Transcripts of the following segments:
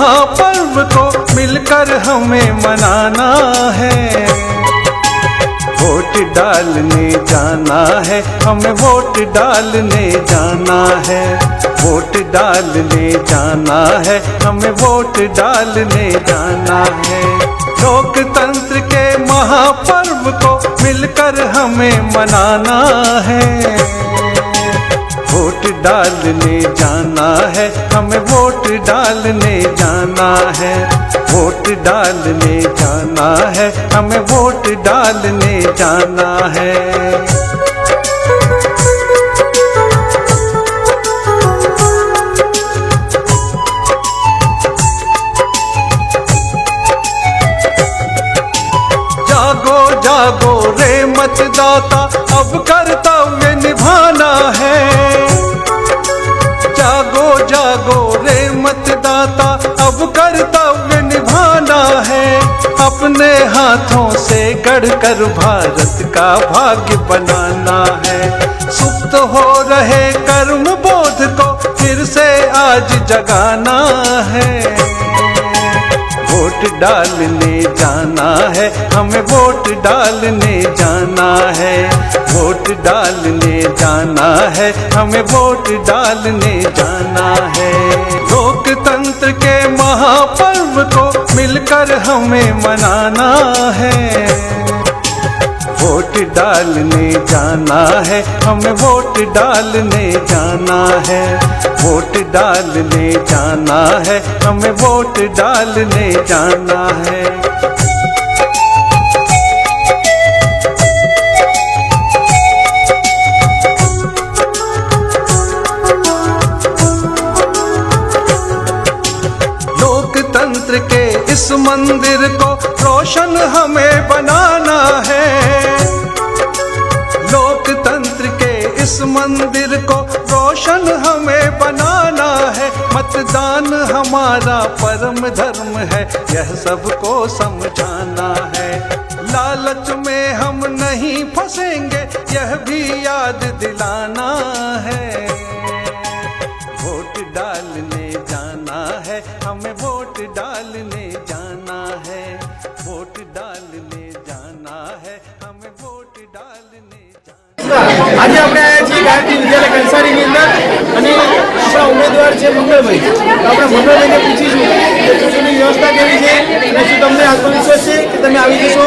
महापर्व को मिलकर हमें मनाना है। वोट डालने जाना है, हमें वोट डालने जाना है। वोट डालने जाना है, हमें वोट डालने जाना है। लोकतंत्र के महापर्व को मिलकर हमें मनाना है। वोट डालने जाना है, हमें वोट डालने जाना है। वोट डालने जाना है, हमें वोट डालने जाना है। जागो जागो रे मतदाता, अब कर्तव्य निभाना है। जागो जागो रे मतदाता, अब कर्तव्य निभाना है। अपने हाथों से गढ़कर भारत का भाग्य बनाना है। सुप्त हो रहे कर्म बोध को फिर से आज जगाना है। वोट डालने जाना है, हमें वोट डालने जाना है। वोट डालने जाना है, हमें वोट डालने जाना है। लोकतंत्र के महापर्व को मिलकर हमें मनाना है। वोट डालने जाना है, हमें वोट डालने जाना है। वोट डालने जाना है, हमें वोट डालने जाना है। लोकतंत्र के इस मंदिर को रोशन हमें बनाना है। लोकतंत्र के इस मंदिर को रोशन हमें बनाना है। मतदान हमारा परम धर्म है, यह सबको समझाना है। लालच में हम नहीं फंसेंगे, यह भी याद दिलाना है। वोट डालने जाना है, हमें वोट डालने जाना है। वोट डालने जाना है, हमें वोट डालने जाना। आज આપણે આયા છીએ ગાયત્રી વિદ્યાલય કંસારીની અંદર અને આપણા ઉમેદવાર છે મંગળભાઈ। તો આપણે મંગળભાઈને પૂછીશું કે ચૂંટણીની વ્યવસ્થા કેવી છે અને શું તમને આત્મવિશ્વાસ છે કે તમે આવી જશો?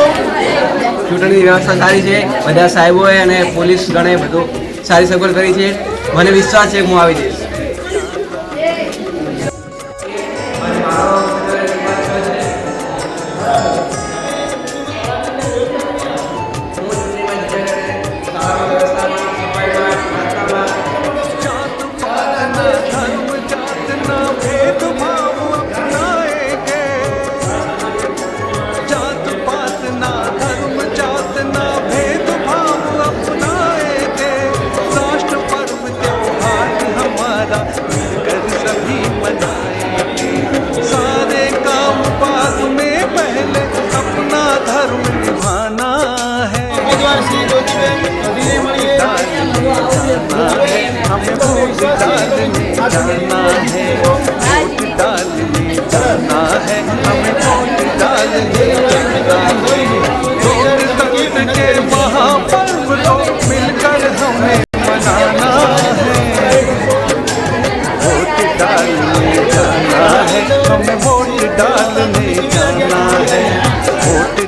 ચૂંટણીની વ્યવસ્થા સારી છે, બધા સાહેબોએ અને પોલીસ ગણે બધું સારી સગવડ કરી છે। મને વિશ્વાસ છે કે હું આવી જઈશ।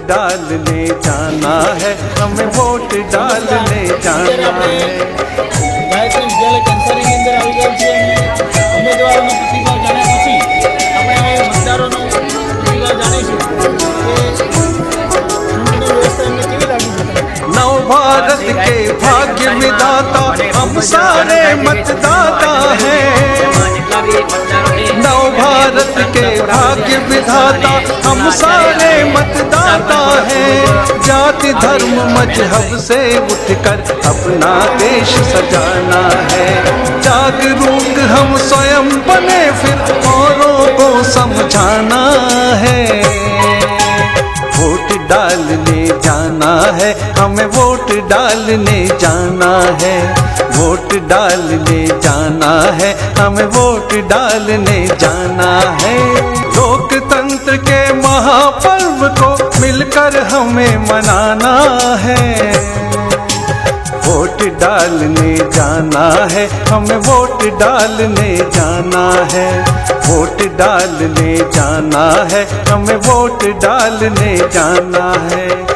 डालने जाना है, हमें वोट डालने जाना है। ગાયત્રી વિદ્યાલય કંસારીની અંદર આવી ગયું છે અને ઉમેદવારોનો પ્રતિભાવ જાણ્યા પછી આપણે હવે મતદારોનો પ્રતિભાવ જાણીશું કે ચૂંટણી વ્યવસ્થા એમને કેવી લાગી છે। नव भारत के भाग्य विधाता हम सारे मतदाता हैं। नव भारत के भाग्य विधाता हम सारे मतदाता हैं। जाति धर्म मजहब से उठकर अपना देश सजाना है। जागरूक हम स्वयं बने फिर औरों को समझाना है। वोट डालने जाना है, हमें वोट डालने जाना है। वोट वोट डालने जाना है, हमें वोट डालने जाना है। लोकतंत्र के महापर्व को मिलकर हमें मनाना है। वोट डालने जाना है, हमें वोट डालने जाना है। वोट डालने जाना है, हमें वोट डालने जाना है।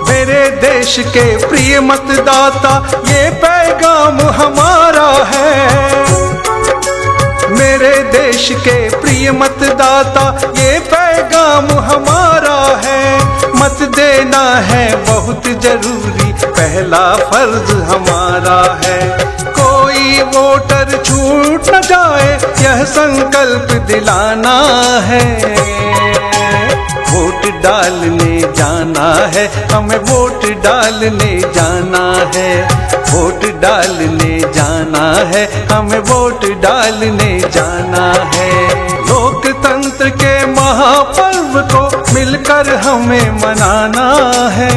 मेरे देश के प्रिय मतदाता, ये पैगाम हमारा है। मेरे देश के प्रिय मतदाता, ये पैगाम हमारा है। मत देना है बहुत जरूरी, पहला फर्ज हमारा है। कोई वोटर छूट न जाए, यह संकल्प दिलाना है। वोट डालने जाना है, हमें वोट डालने जाना है। वोट डालने जाना है, हमें वोट डालने जाना है। लोकतंत्र के महापर्व को मिलकर हमें मनाना है।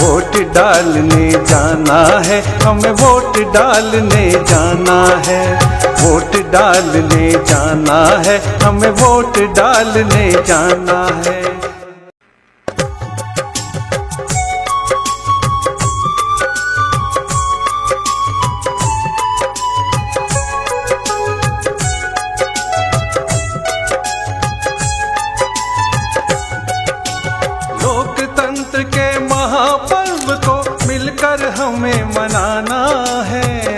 वोट डालने जाना है, हमें वोट डालने जाना है। वोट डालने जाना है, हमें वोट डालने जाना है। लोकतंत्र के महापर्व को मिलकर हमें मनाना है।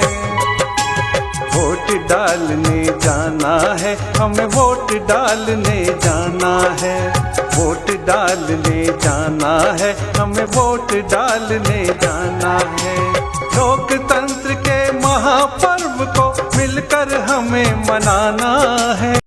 वोट डालने जाना है, हमें वोट डालने जाना है। वोट डालने जाना है, हमें वोट डालने जाना है। लोकतंत्र के महापर्व को मिलकर हमें मनाना है।